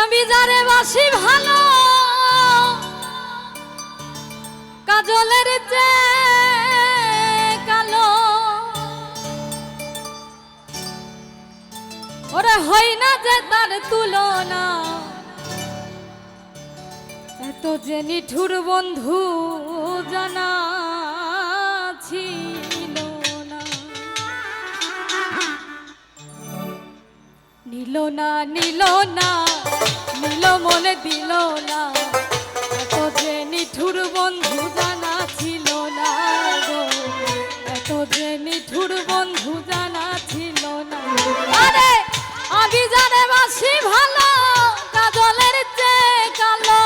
আমি যারে বাসি ভালো কাজলের চেয়ে কালো ওরে হয় না যে তার তুলনা এত যে নিঠুর বন্ধু জানা ছিল না নিল না নিল না নিল মনে দিল না এত যে নিঠুর বন্ধু জানা ছিল না গো এত যে নিঠুর বন্ধু জানা ছিল না আরে আমি জানে বাসি ভালো কাজলের চেয়ে কালো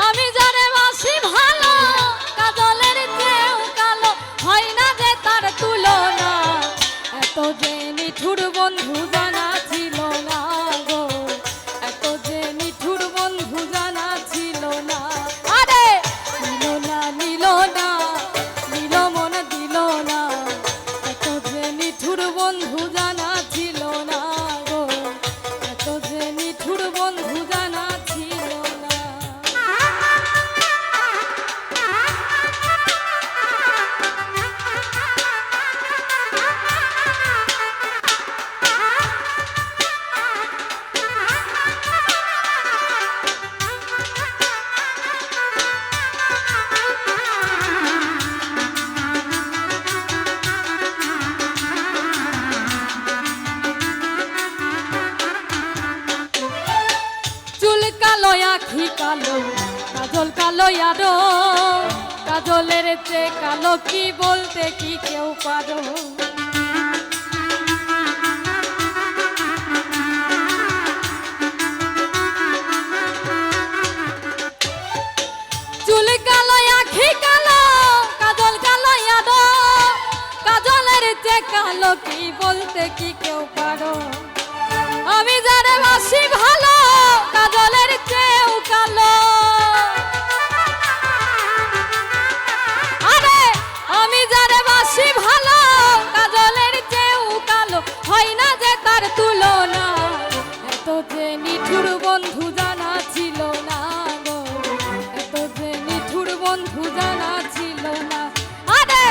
আমি জানে বাসি ভালো কাজলের চেয়েও কালো হয় না যে তার তুলনা এত যে নিঠুর বন্ধু জানা ছিল না গো এত যে নিঠুর বন্ধু জানা ছিল না আরে নিল না নিল না নিল মনে দিল না এত যে নিঠুর বন্ধু জানা ছিল না গো এত যে নিঠুর বন্ধু জানা ছিল না কালো আখি কালো কাজল কালো আরো কাজলের চেয়ে কালো কি বলতে কি কেউ পারো চুল কালো আখি কালো কাজল কালো আরো কাজলের চেয়ে কালো কি বলতে কি কেউ পারো আমি যারে বাসি ভালো কাজলের চেয়েও কালো আরে আমি যারে বাসি ভালো কাজলের চেয়েও কালো হয় না যে তার তুলনা এত যে নিঠুর বন্ধু জানা ছিল না গো এত যে নিঠুর বন্ধু জানা ছিল না আরে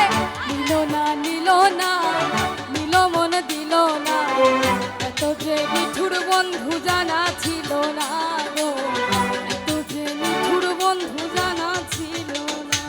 নিল না নিল না নিল মন দিল না এত যে নিঠুর বন্ধু জানা ছিল না গো এত যে নিঠুর বন্ধু জানা ছিল না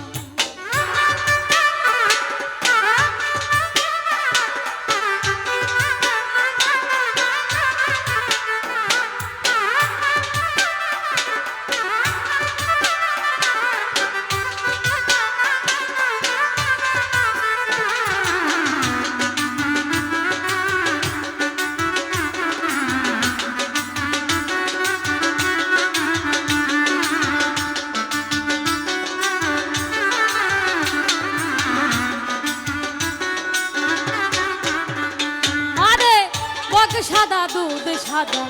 সাদা দুধ সাদা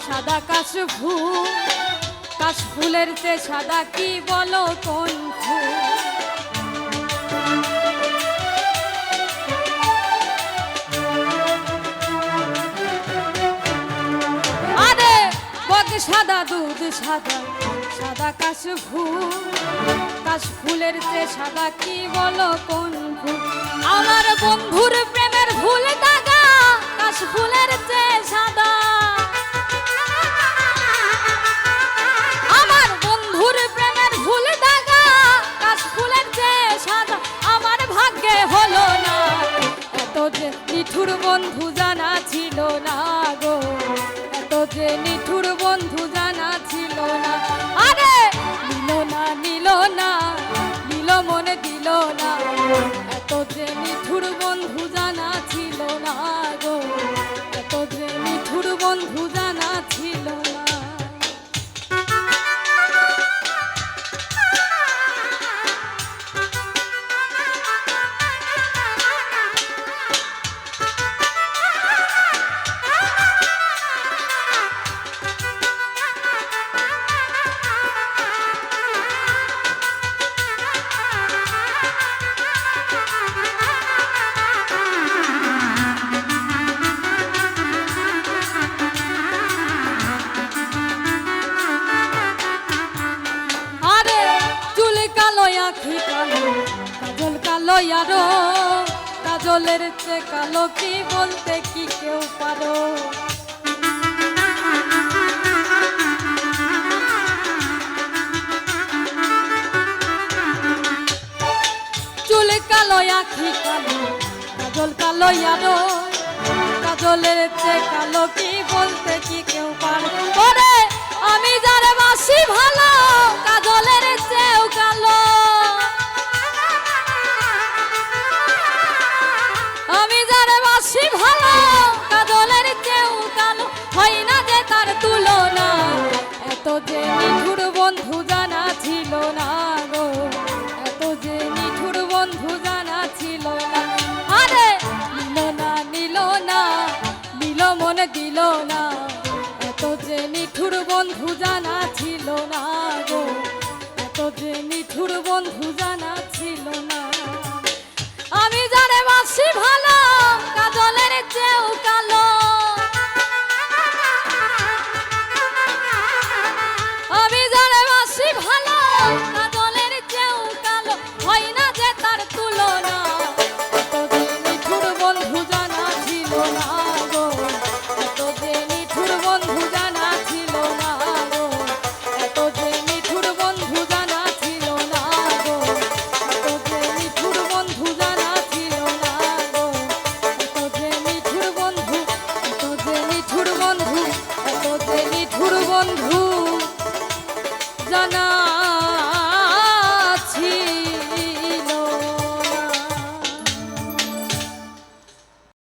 সাদা কাশ ফুলের চেয়ে সাদা কি বলো কোন ফুল আরে বক সাদা দুধ সাদা সাদা কাশ ফুলের চেয়ে সাদা কি বলো কোন ফুল আমার বন্ধুর প্রেমের ফুল দাগা কাশ ফুলের চেয়ে সাদা আমার বন্ধুর প্রেমের ফুল দাগা কাশ ফুলের চেয়ে সাদা আমার ভাগ্যে হলো না এত যে নিঠুর বন্ধু জানা ছিল না গো এত যে নিঠুর বন্ধু জানা ছিল না আরে নিল না নিল না নিল মনে দিল না এত যে নিঠুর বন্ধু জানা ছিল না গো এত যে নিঠুর বন্ধু জানা ছিল না ইয়ারো কাজলের চেয়ে কালো কি বলতে কি কেউ পারো চুল কালো আখি কালো কাজল কালো ইয়ারো কাজলের চেয়ে কালো কি বলতে কি কেউ পারো ওরে আমি যারে বাসি ভালো কাজলের চেয়ে